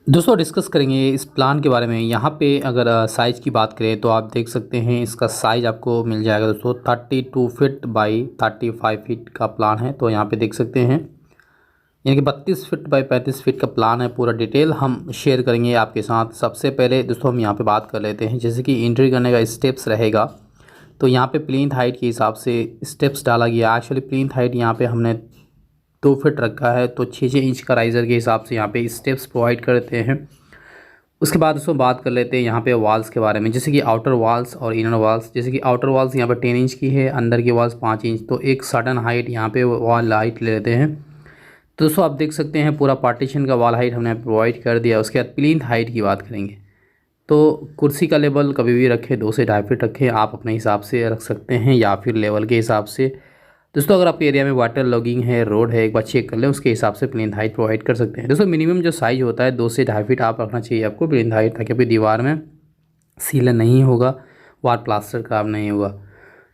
दोस्तों डिस्कस करेंगे इस प्लान के बारे में। यहाँ पे अगर साइज़ की बात करें तो आप देख सकते हैं इसका साइज़ आपको मिल जाएगा दोस्तों 32 फीट बाई 35 फीट का प्लान है। तो यहाँ पे देख सकते हैं यानी कि 32 फीट बाई 35 फीट का प्लान है। पूरा डिटेल हम शेयर करेंगे आपके साथ। सबसे पहले दोस्तों हम यहाँ पे बात कर लेते हैं जैसे कि एंट्री करने का स्टेप्स रहेगा। तो यहाँ पे प्लिंथ हाइट के हिसाब से स्टेप्स डाला गया। एक्चुअली प्लिंथ हाइट यहाँ पे हमने 2 फीट रखा है, तो 6 इंच का राइज़र के हिसाब से यहाँ पे स्टेप्स प्रोवाइड करते हैं। उसके बाद दोस्तों बात कर लेते हैं यहाँ पे वॉल्स के बारे में, जैसे कि आउटर वॉल्स और इनर वॉल्स। जैसे कि आउटर वॉल्स यहाँ पे 10 इंच की है, अंदर की वॉल्स 5 इंच। तो एक सडन हाइट यहाँ पे वॉल हाइट ले लेते हैं। तो दोस्तों आप देख सकते हैं पूरा पार्टीशन का वॉल हाइट हमने प्रोवाइड कर दिया। उसके बाद प्लिंथ हाइट की बात करेंगे तो कुर्सी का लेवल कभी भी रखें 2 से 2.5 फीट रखें, आप अपने हिसाब से रख सकते हैं या फिर लेवल के हिसाब से। दोस्तों अगर आपके एरिया में वाटर लॉगिंग है, रोड है, एक बार चेक कर लें, उसके हिसाब से प्लिंथ हाइट प्रोवाइड कर सकते हैं। दोस्तों मिनिमम जो साइज़ होता है 2 से 2.5 फीट आप रखना चाहिए आपको प्लिंथ हाइट, ताकि आपकी दीवार में सीलन नहीं होगा, वाल प्लास्टर खराब नहीं होगा।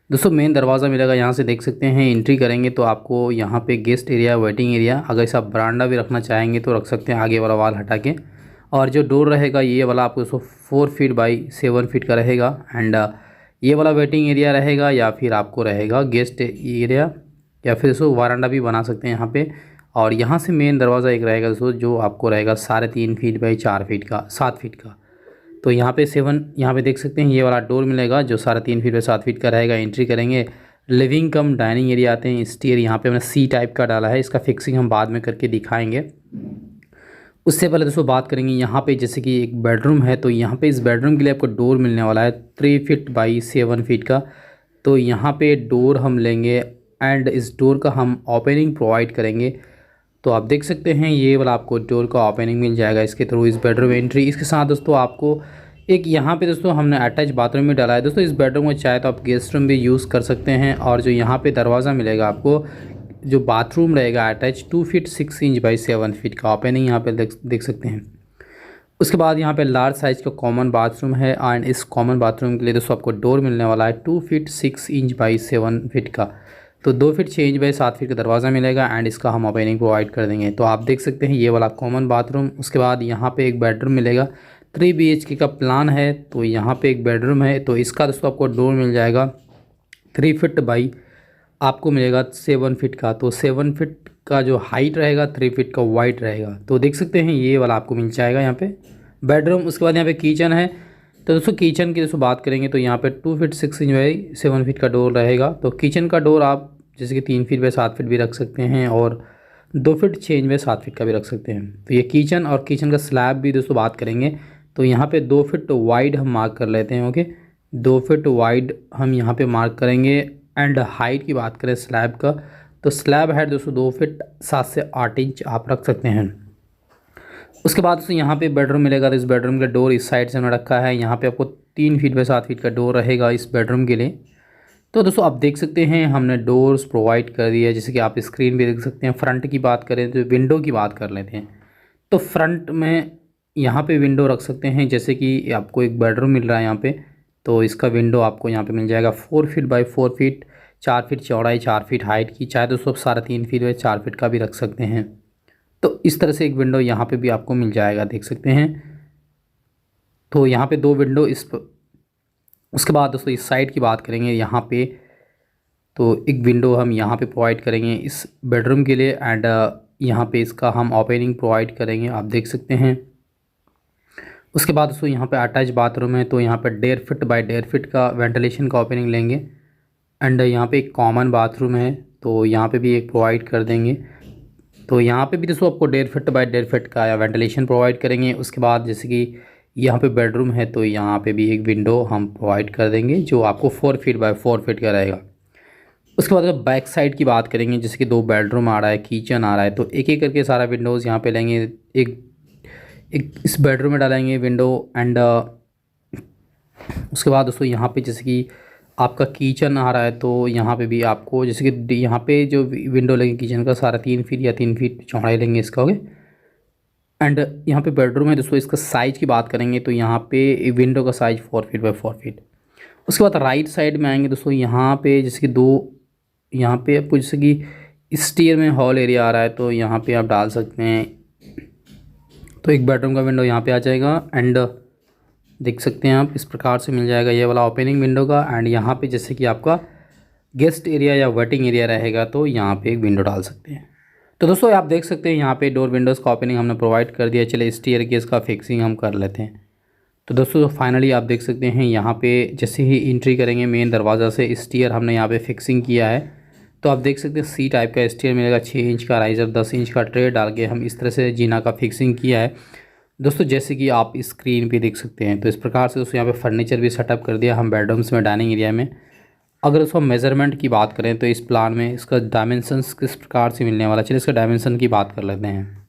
दोस्तों मेन दरवाज़ा मिलेगा, यहाँ से देख सकते हैं। एंट्री करेंगे तो आपको यहाँ पे गेस्ट एरिया, वेटिंग एरिया, अगर इसे आप बरांडा भी रखना चाहेंगे तो रख सकते हैं आगे वाला वाल हटा के। और जो डोर रहेगा ये वाला आपको 4 फीट बाई 7 फीट का रहेगा। एंड ये वाला वेटिंग एरिया रहेगा या फिर आपको रहेगा गेस्ट एरिया, या फिर इसको वारांडा भी बना सकते हैं यहाँ पे। और यहाँ से मेन दरवाज़ा एक रहेगा दोस्तों जो आपको रहेगा 3.5 फीट बाई 4 फीट का, 7 फीट का। तो यहाँ पे 7, यहाँ पे देख सकते हैं ये वाला डोर मिलेगा जो 3.5 फीट बाई 7 फीट का रहेगा। एंट्री करेंगे, लिविंग कम डाइनिंग एरिया आते हैं। स्टेयर यहाँ पे हमने सी टाइप का डाला है, इसका फिक्सिंग हम बाद में करके दिखाएंगे। उससे पहले दोस्तों बात करेंगे यहाँ पे जैसे कि एक बेडरूम है, तो यहाँ पे इस बेडरूम के लिए आपको डोर मिलने वाला है 3 फीट बाई 7 फीट का। तो यहाँ पे डोर हम लेंगे एंड इस डोर का हम ओपनिंग प्रोवाइड करेंगे। तो आप देख सकते हैं ये वाला आपको डोर का ओपनिंग मिल जाएगा इसके थ्रू, इस बेडरूम एंट्री। इसके साथ दोस्तों आपको एक यहाँ पे दोस्तों हमने अटैच बाथरूम भी डाला है। दोस्तों इस बेडरूम में चाहे तो आप गेस्ट रूम भी यूज़ कर सकते हैं। और जो यहाँ पे दरवाज़ा मिलेगा आपको, जो बाथरूम रहेगा attach 2 feet 6 inch by 7 feet का ओपनिंग यहाँ पे देख सकते हैं। उसके बाद यहाँ पे लार्ज साइज़ का कॉमन बाथरूम है एंड इस कॉमन बाथरूम के लिए दोस्तों आपको डोर मिलने वाला है 2 फीट 6 इंच बाई 7 फीट का। तो 2 फीट 6 इंच बाई 7 फीट का दरवाज़ा मिलेगा एंड इसका हम ओपनिंग प्रोवाइड कर देंगे। तो आप देख सकते हैं ये वाला कॉमन बाथरूम। उसके बाद यहाँ पे एक बेडरूम मिलेगा, 3 BHK का प्लान है। तो यहाँ पे एक बेडरूम है, तो इसका दोस्तों आपको डोर मिल जाएगा 3 फीट बाई आपको मिलेगा 7 फीट का। तो 7 फीट का जो हाइट रहेगा 3 फीट का वाइड रहेगा। तो देख सकते हैं ये वाला आपको मिल जाएगा यहाँ पे बेडरूम। उसके बाद यहाँ पे किचन है। तो दोस्तों किचन की दोस्तों बात करेंगे तो यहाँ पे 2 फीट 6 इंच बाई 7 फीट का डोर रहेगा। तो किचन का डोर आप जैसे कि 3 फीट बाई 7 फीट भी रख सकते हैं और 2 फीट 6 इंच बाई 7 फीट का भी रख सकते हैं। तो ये किचन और किचन का स्लैब भी दोस्तों बात करेंगे तो यहाँ पे 2 फीट वाइड हम मार्क कर लेते हैं। ओके, 2 फीट वाइड हम यहाँ पे मार्क करेंगे। एंड हाइट की बात करें स्लैब का, तो स्लैब हाइट दोस्तों 2 फीट 7 से 8 इंच आप रख सकते हैं। उसके बाद दोस्तों यहाँ पे बेडरूम मिलेगा। तो इस बेडरूम का डोर इस साइड से हमने रखा है। यहाँ पे आपको 3 फीट बाई 7 फीट का डोर रहेगा इस बेडरूम के लिए। तो दोस्तों आप देख सकते हैं हमने डोर्स प्रोवाइड कर दिया, जैसे कि आप स्क्रीन पे देख सकते हैं। फ्रंट की बात करें तो विंडो की बात कर लेते हैं। तो फ्रंट में यहाँ पे विंडो रख सकते हैं, जैसे कि आपको एक बेडरूम मिल रहा है यहाँ पे, तो इसका विंडो आपको यहाँ पे मिल जाएगा 4 फीट बाई 4 फीट, 4 फीट चौड़ाई, 4 फीट हाइट की। चाहे दोस्तों 3.5 फीट बाई 4 फीट का भी रख सकते हैं। तो इस तरह से एक विंडो यहाँ पे भी आपको मिल जाएगा, देख सकते हैं। तो यहाँ पे 2 विंडो उसके बाद दोस्तों इस साइड की बात करेंगे यहाँ पे, तो एक विंडो हम यहाँ पे प्रोवाइड करेंगे इस बेडरूम के लिए। एंड यहाँ पे इसका हम ओपनिंग प्रोवाइड करेंगे, आप देख सकते हैं। उसके बाद दोस्तों यहाँ पे अटैच बाथरूम है, तो यहाँ पे 1.5 फीट बाई 1.5 फीट का वेंटिलेशन का ओपनिंग लेंगे। एंड यहाँ पे एक कॉमन बाथरूम है, तो यहाँ पे भी एक प्रोवाइड कर देंगे। तो यहाँ पे भी दोस्तों आपको 1.5 फीट बाई 1.5 फीट का या वेंटिलेशन प्रोवाइड करेंगे। उसके बाद जैसे कि यहाँ पे बेडरूम है, तो यहाँ पे भी एक विंडो हम प्रोवाइड कर देंगे जो आपको 4 फीट बाई 4 फीट का रहेगा। उसके बाद अगर बैक साइड की बात करेंगे, जैसे कि 2 बेडरूम आ रहा है, किचन आ रहा है, तो एक एक करके सारा विंडोज़ यहाँ पे लेंगे। एक एक इस बेडरूम में डालेंगे विंडो। एंड उसके बाद दोस्तों यहाँ पे जैसे कि आपका किचन आ रहा है, तो यहाँ पे भी आपको जैसे कि यहाँ पे जो विंडो लेंगे किचन का 3.5 फीट या 3 फीट चौड़ाई लेंगे इसका। ओके, एंड यहाँ पे बेडरूम है दोस्तों, इसका साइज़ की बात करेंगे तो यहाँ पे विंडो का साइज़ 4 फीट बाई 4 फीट। उसके बाद राइट साइड में आएंगे दोस्तों, यहाँ पे जैसे कि 2 यहाँ पे आपको जैसे कि स्टेयर में हॉल एरिया आ रहा है, तो यहाँ पे आप डाल सकते हैं। तो एक बेडरूम का विंडो यहाँ पे आ जाएगा एंड देख सकते हैं आप इस प्रकार से मिल जाएगा ये वाला ओपनिंग विंडो का। एंड यहाँ पे जैसे कि आपका गेस्ट एरिया या वेटिंग एरिया रहेगा तो यहाँ पे एक विंडो डाल सकते हैं। तो दोस्तों आप देख सकते हैं यहाँ पे डोर विंडोज़ का ओपनिंग हमने प्रोवाइड कर दिया। चलिए स्टेयरकेस का फिक्सिंग हम कर लेते हैं। तो दोस्तों फाइनली आप देख सकते हैं यहाँ पे जैसे ही एंट्री करेंगे मेन दरवाज़ा से स्टेयर हमने यहाँ पे फिक्सिंग किया है। तो आप देख सकते हैं सी टाइप का स्टेयर मिलेगा, 6 इंच का राइज़र, 10 इंच का ट्रे डाल के हम इस तरह से जीना का फिक्सिंग किया है दोस्तों, जैसे कि आप स्क्रीन पे देख सकते हैं। तो इस प्रकार से दोस्तों यहाँ पे फर्नीचर भी सेटअप कर दिया हम बेडरूम्स में, डाइनिंग एरिया में। अगर उसको मेज़रमेंट की बात करें तो इस प्लान में इसका डायमेंशंस किस प्रकार से मिलने वाला, चलिए इसका डायमेंशन की बात कर लेते हैं।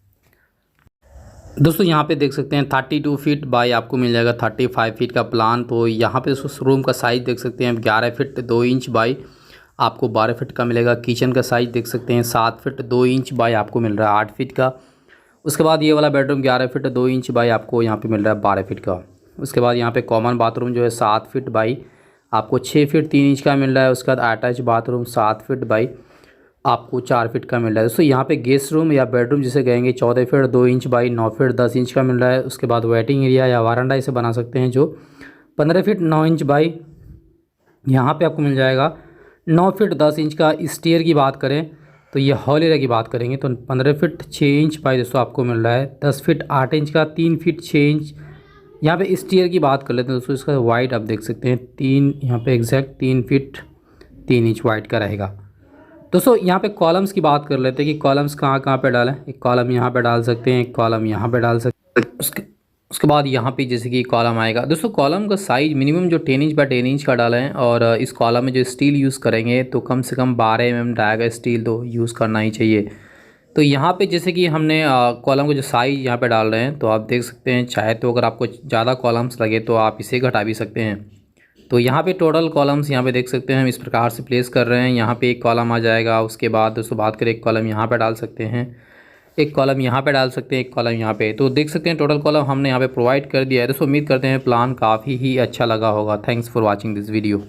दोस्तों यहाँ पे देख सकते हैं 32 फीट बाई आपको मिल जाएगा 35 फीट का प्लान। तो यहाँ पे दोस्तों रूम का साइज़ देख सकते हैं 11 फीट 2 इंच बाई आपको 12 फीट का मिलेगा। किचन का साइज़ देख सकते हैं 7 फीट 2 इंच बाई आपको मिल रहा है 8 फीट का। उसके बाद ये वाला बेडरूम 11 फीट 2 इंच बाई आपको यहाँ पे मिल रहा है 12 फीट का। उसके बाद यहाँ पे कॉमन बाथरूम जो है 7 फीट बाई आपको 6 फीट 3 इंच का मिल रहा है। उसके बाद अटैच बाथरूम 7 फीट बाई आपको 4 फीट का मिल रहा है। दोस्तों यहाँ पे गेस्ट रूम या बेडरूम जिसे कहेंगे 14 feet 2 inch by 9 feet 10 inch का मिल रहा है। उसके बाद वेटिंग एरिया या वारंडा इसे बना सकते हैं जो 15 फीट 9 इंच बाई यहाँ पे आपको मिल जाएगा 9 फीट 10 इंच का। स्टेयर की बात करें तो ये हॉल एरिया की बात करेंगे तो 15 फीट 6 इंच बाई दोस्तों आपको मिल रहा है 10 फीट 8 इंच का, 3 फीट 6 इंच। यहाँ पे स्टेयर की बात कर लेते हैं दोस्तों, इसका वाइड आप देख सकते हैं 3 यहाँ पे एग्जैक्ट 3 फीट 3 इंच वाइड का रहेगा। दोस्तों यहाँ पे कॉलम्स की बात कर लेते हैं कि कॉलम्स कहाँ कहाँ पे डालें। एक कॉलम यहाँ पे डाल सकते हैं, एक कॉलम यहाँ पे डाल सकते हैं। उसके बाद यहाँ पे जैसे कि कॉलम आएगा दोस्तों, कॉलम का साइज़ मिनिमम जो 10 इंच बाय 10 इंच का डाला है। और इस कॉलम में जो स्टील यूज़ करेंगे तो कम से कम 12 mm डायगा स्टील तो यूज़ करना ही चाहिए। तो यहाँ पे जैसे कि हमने कॉलम का जो साइज़ यहाँ पे डाल रहे हैं तो आप देख सकते हैं, चाहे तो अगर आपको ज़्यादा कॉलम्स लगे तो आप इसे घटा भी सकते हैं। तो यहाँ पे टोटल कॉलम्स यहाँ पे देख सकते हैं हम इस प्रकार से प्लेस कर रहे हैं। यहाँ पे एक कॉलम आ जाएगा। उसके बाद दोस्तों बात करें एक कॉलम यहाँ पे डाल सकते हैं, एक कॉलम यहाँ पे डाल सकते हैं, एक कॉलम यहाँ पे। तो देख सकते हैं टोटल कॉलम हमने यहाँ पे प्रोवाइड कर दिया है। दोस्तों उम्मीद करते हैं प्लान काफ़ी ही अच्छा लगा होगा। Thanks for watching this video.